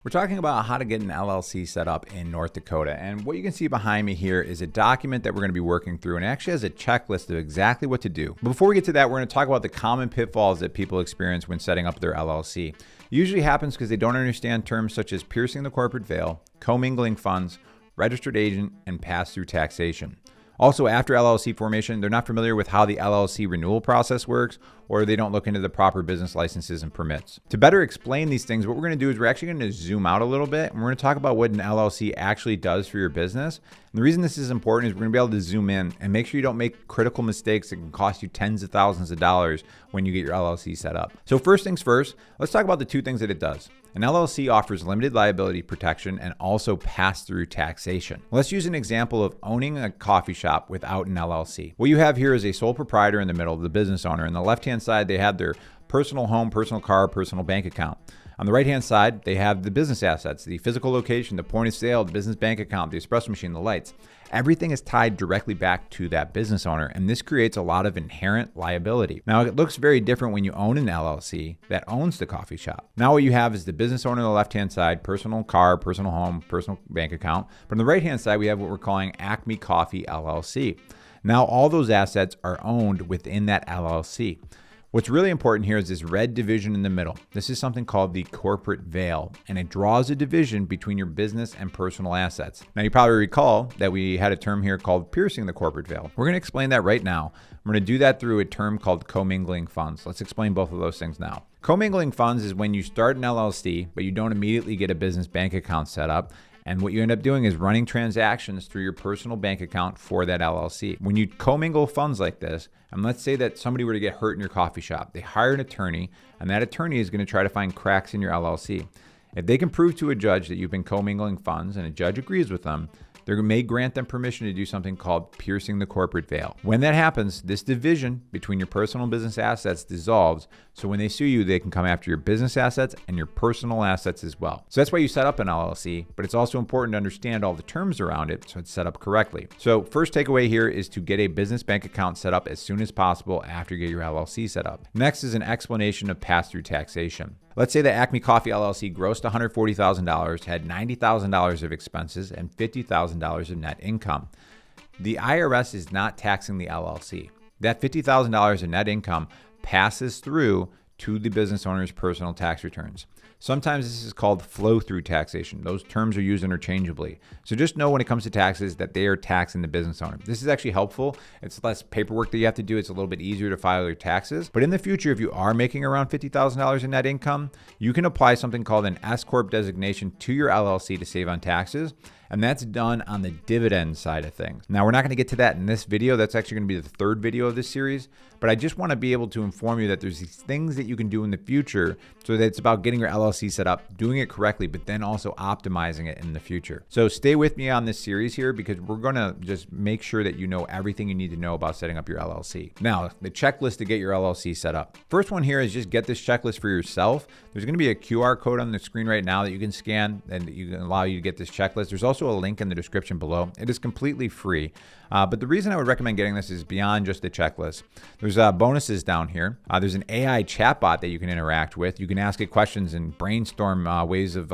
We're talking about how to get an LLC set up in North Dakota. And what you can see behind me here is a document that we're going to be working through, and it actually has a checklist of exactly what to do. But before we get to that, we're going to talk about the common pitfalls that people experience when setting up their LLC. It usually happens because they don't understand terms such as piercing the corporate veil, commingling funds, registered agent, and pass-through taxation. Also, after LLC formation, they're not familiar with how the LLC renewal process works, or they don't look into the proper business licenses and permits. To better explain these things, what we're going to do is we're actually going to zoom out a little bit, and we're going to talk about what an LLC actually does for your business. And the reason this is important is we're going to be able to zoom in and make sure you don't make critical mistakes that can cost you tens of thousands of dollars when you get your LLC set up. So first things first, let's talk about the two things that it does. An LLC offers limited liability protection and also pass-through taxation. Let's use an example of owning a coffee shop without an LLC. What you have here is a sole proprietor in the middle, the business owner. On the left-hand side, they have their personal home, personal car, personal bank account. On the right-hand side, they have the business assets, the physical location, the point of sale, the business bank account, the espresso machine, the lights. Everything is tied directly back to that business owner, and this creates a lot of inherent liability. Now, it looks very different when you own an LLC that owns the coffee shop. Now, what you have is the business owner on the left-hand side, personal car, personal home, personal bank account. But on the right-hand side, we have what we're calling Acme Coffee LLC. Now, all those assets are owned within that LLC. What's really important here is this red division in the middle. This is something called the corporate veil, and it draws a division between your business and personal assets. Now, you probably recall that we had a term here called piercing the corporate veil. We're going to explain that right now. We're going to do that through a term called commingling funds. Let's explain both of those things now. Commingling funds is when you start an LLC, but you don't immediately get a business bank account set up. And what you end up doing is running transactions through your personal bank account for that LLC. When you commingle funds like this, and let's say that somebody were to get hurt in your coffee shop, they hire an attorney, and that attorney is going to try to find cracks in your LLC. If they can prove to a judge that you've been commingling funds and a judge agrees with them, they may grant them permission to do something called piercing the corporate veil. When that happens, this division between your personal and business assets dissolves. So when they sue you, they can come after your business assets and your personal assets as well. So that's why you set up an LLC, but it's also important to understand all the terms around it so it's set up correctly. So first takeaway here is to get a business bank account set up as soon as possible after you get your LLC set up. Next is an explanation of pass-through taxation. Let's say that Acme Coffee LLC grossed $140,000, had $90,000 of expenses, and $50,000 of net income. The IRS is not taxing the LLC. That $50,000 of net income passes through to the business owner's personal tax returns. Sometimes this is called flow-through taxation. Those terms are used interchangeably. So just know when it comes to taxes that they are taxing the business owner. This is actually helpful. It's less paperwork that you have to do. It's a little bit easier to file your taxes. But in the future, if you are making around $50,000 in net income, you can apply something called an S-Corp designation to your LLC to save on taxes. And that's done on the dividend side of things. Now, we're not going to get to that in this video. That's actually going to be the third video of this series. But I just want to be able to inform you that there's these things that you can do in the future so that it's about getting your LLC set up, doing it correctly, but then also optimizing it in the future. So stay with me on this series here because we're going to just make sure that you know everything you need to know about setting up your LLC. Now, the checklist to get your LLC set up. First one here is just get this checklist for yourself. There's going to be a QR code on the screen right now that you can scan and you can allow you to get this checklist. There's also a link in the description below. It is completely free. But the reason I would recommend getting this is beyond just the checklist. There's bonuses down here. There's an AI chatbot that you can interact with. You can ask it questions and brainstorm ways of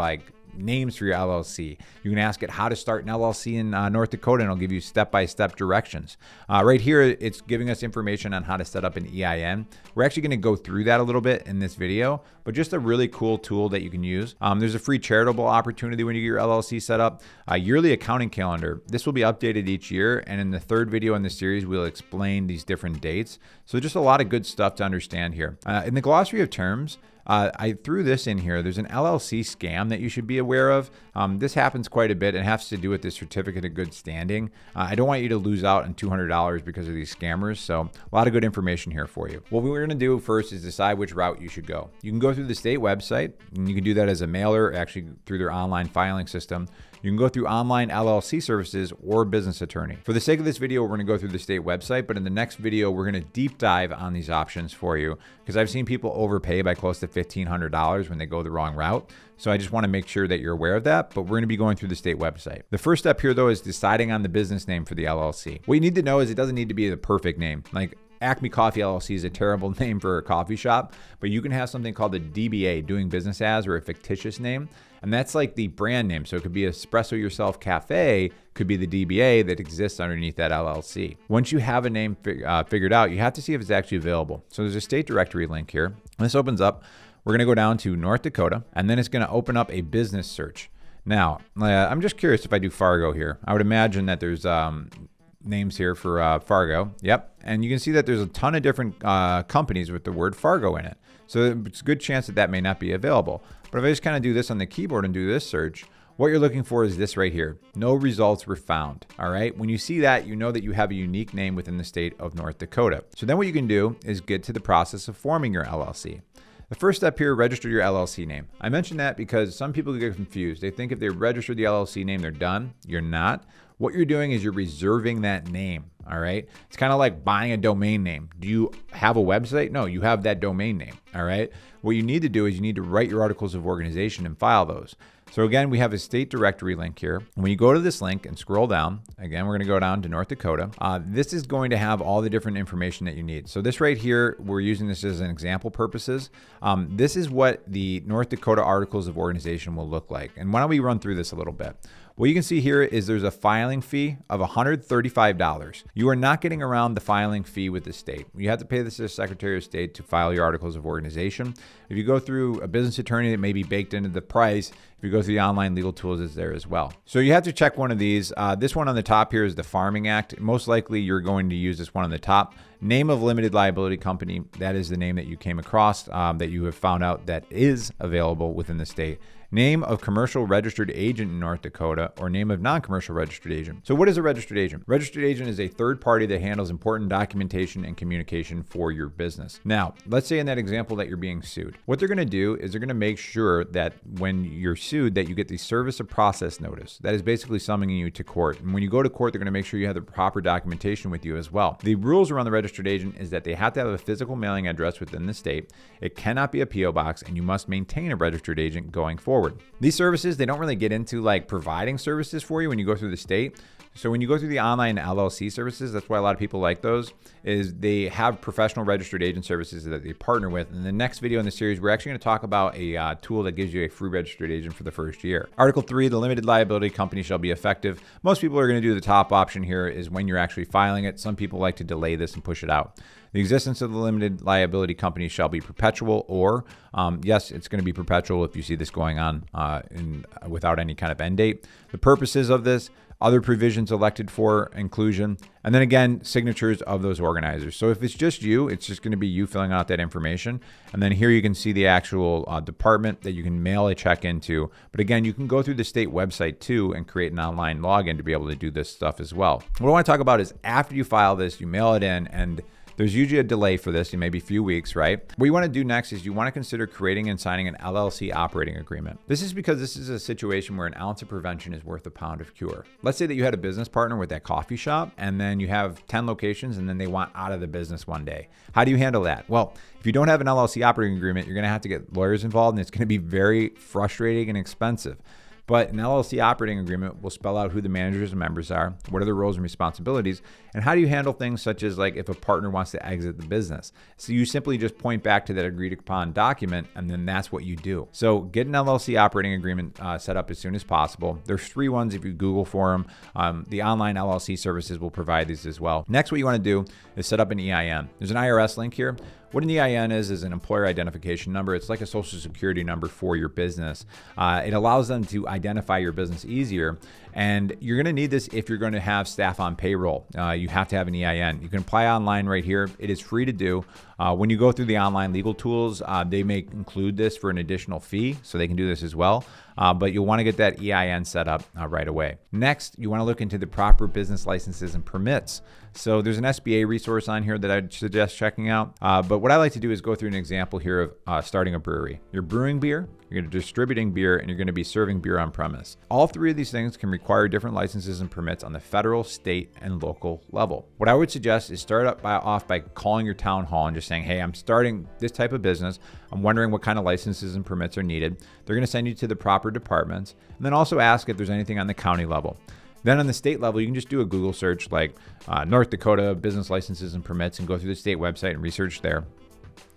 names for your LLC. You can ask it how to start an LLC in North Dakota, and it'll give you step-by-step directions. Right here, it's giving us information on how to set up an EIN. We're actually going to go through that a little bit in this video, but just a really cool tool that you can use. There's a free charitable opportunity when you get your LLC set up. A yearly accounting calendar. This will be updated each year, and in the third video in this series, we'll explain these different dates. So just a lot of good stuff to understand here. In the glossary of terms, I threw this in here. There's an LLC scam that you should be aware of. This happens quite a bit and has to do with this certificate of good standing. I don't want you to lose out on $200 because of these scammers. So a lot of good information here for you. What we're going to do first is decide which route you should go. You can go through the state website, and you can do that as a mailer, actually through their online filing system. You can go through online LLC Services or business attorney. For the sake of this video, we're going to go through the state website, but in the next video, we're going to deep dive on these options for you because I've seen people overpay by close to $1,500 when they go the wrong route. So I just want to make sure that you're aware of that, but we're going to be going through the state website. The first step here, though, is deciding on the business name for the LLC. What you need to know is it doesn't need to be the perfect name. Like Acme Coffee LLC is a terrible name for a coffee shop, but you can have something called a DBA, doing business as, or a fictitious name. And that's like the brand name. So it could be Espresso Yourself Cafe, could be the DBA that exists underneath that LLC. Once you have a name figured out, you have to see if it's actually available. So there's a state directory link here. When this opens up, we're going to go down to North Dakota, and then it's going to open up a business search. Now, I'm just curious if I do Fargo here. I would imagine that there's names here for Fargo. Yep. And you can see that there's a ton of different companies with the word Fargo in it. So it's a good chance that that may not be available. But if I just kind of do this on the keyboard and do this search, what you're looking for is this right here. No results were found. All right. When you see that, you know that you have a unique name within the state of North Dakota. So then what you can do is get to the process of forming your LLC. The first step here, register your LLC name. I mention that because some people get confused. They think if they register the LLC name, they're done. You're not. What you're doing is you're reserving that name. All right. It's kind of like buying a domain name. Do you have a website? No, you have that domain name. All right. What you need to do is you need to write your articles of organization and file those. So again, we have a state directory link here. When you go to this link and scroll down, again, we're going to go down to North Dakota. This is going to have all the different information that you need. So this right here, we're using this as an example purposes. This is what the North Dakota articles of organization will look like. And why don't we run through this a little bit? What you can see here is there's a filing fee of $135. You are not getting around the filing fee with the state. You have to pay this to the Secretary of State to file your articles of organization. If you go through a business attorney, that may be baked into the price. If you go through the online legal tools, it's there as well. So you have to check one of these. This one on the top here is the Farming Act. Most likely you're going to use this one on the top. Name of limited liability company. That is the name that you came across that you have found out that is available within the state. Name of commercial registered agent in North Dakota, or name of non-commercial registered agent. So what is a registered agent? Registered agent is a third party that handles important documentation and communication for your business. Now, let's say in that example that you're being sued. What they're going to do is they're going to make sure that when you're sued that you get the service of process notice. That is basically summoning you to court. And when you go to court, they're going to make sure you have the proper documentation with you as well. The rules around the registered agent is that they have to have a physical mailing address within the state. It cannot be a PO box, and you must maintain a registered agent going forward. These services, they don't really get into like providing services for you when you go through the state. So when you go through the online LLC services, that's why a lot of people like those, is they have professional registered agent services that they partner with. In the next video in the series, we're actually going to talk about a tool that gives you a free registered agent for the first year. Article 3, the limited liability company shall be effective. Most people are going to do the top option here is when you're actually filing it. Some people like to delay this and push it out. The existence of the limited liability company shall be perpetual, or yes, it's going to be perpetual if you see this going on without any kind of end date. The purposes of this, other provisions elected for inclusion, and then again, signatures of those organizers. So if it's just you, it's just going to be you filling out that information. And then here you can see the actual department that you can mail a check into. But again, you can go through the state website too and create an online login to be able to do this stuff as well. What I want to talk about is after you file this, you mail it in, and there's usually a delay for this, maybe a few weeks, right? What you want to do next is you want to consider creating and signing an LLC operating agreement. This is because this is a situation where an ounce of prevention is worth a pound of cure. Let's say that you had a business partner with that coffee shop, and then you have 10 locations, and then they want out of the business one day. How do you handle that? Well, if you don't have an LLC operating agreement, you're going to have to get lawyers involved, and it's going to be very frustrating and expensive. But an LLC operating agreement will spell out who the managers and members are, what are their roles and responsibilities, and how do you handle things such as like if a partner wants to exit the business. So you simply just point back to that agreed upon document, and then that's what you do. So get an LLC operating agreement set up as soon as possible. There's free ones if you Google for them. The online LLC services will provide these as well. Next, what you want to do is set up an EIN. There's an IRS link here. What an EIN is an employer identification number. It's like a social security number for your business. It allows them to identify your business easier. And you're going to need this if you're going to have staff on payroll. You have to have an EIN. You can apply online right here. It is free to do. When you go through the online legal tools, they may include this for an additional fee, so they can do this as well. But you'll want to get that EIN set up right away. Next, you want to look into the proper business licenses and permits. So there's an SBA resource on here that I'd suggest checking out. But what I like to do is go through an example here of starting a brewery. You're brewing beer, you're distributing beer, and you're going to be serving beer on premise. All three of these things can require different licenses and permits on the federal, state, and local level. What I would suggest is start off by calling your town hall and just saying, hey, I'm starting this type of business. I'm wondering what kind of licenses and permits are needed. They're going to send you to the proper departments, and then also ask if there's anything on the county level. Then on the state level, you can just do a Google search like North Dakota business licenses and permits and go through the state website and research there.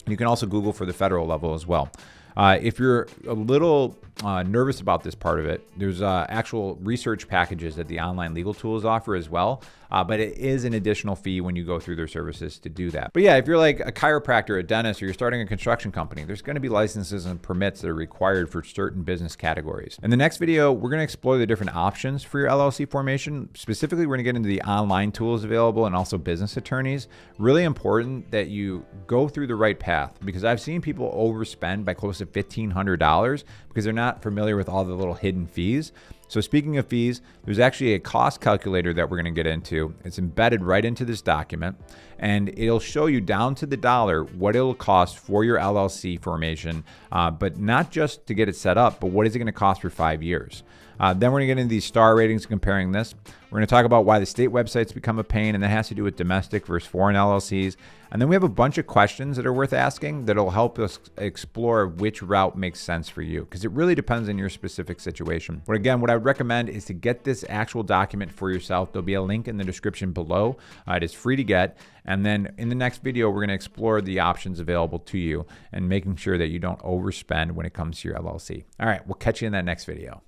You can also Google for the federal level as well. If you're a little nervous about this part of it, there's actual research packages that the online legal tools offer as well. But it is an additional fee when you go through their services to do that. But yeah, if you're like a chiropractor, a dentist, or you're starting a construction company, there's going to be licenses and permits that are required for certain business categories. In the next video, we're going to explore the different options for your LLC formation. Specifically, we're going to get into the online tools available and also business attorneys. Really important that you go through the right path, because I've seen people overspend by close to $1,500 because they're not familiar with all the little hidden fees. So speaking of fees, there's actually a cost calculator that we're going to get into. It's embedded right into this document, and it'll show you down to the dollar what it'll cost for your LLC formation, but not just to get it set up, but what is it going to cost for 5 years. Then we're going to get into these star ratings, comparing this. We're going to talk about why the state websites become a pain, and that has to do with domestic versus foreign LLCs. And then we have a bunch of questions that are worth asking that'll help us explore which route makes sense for you, because it really depends on your specific situation. But again, what I would recommend is to get this actual document for yourself. There'll be a link in the description below. It is free to get. And then in the next video, we're going to explore the options available to you and making sure that you don't overspend when it comes to your LLC. All right, we'll catch you in that next video.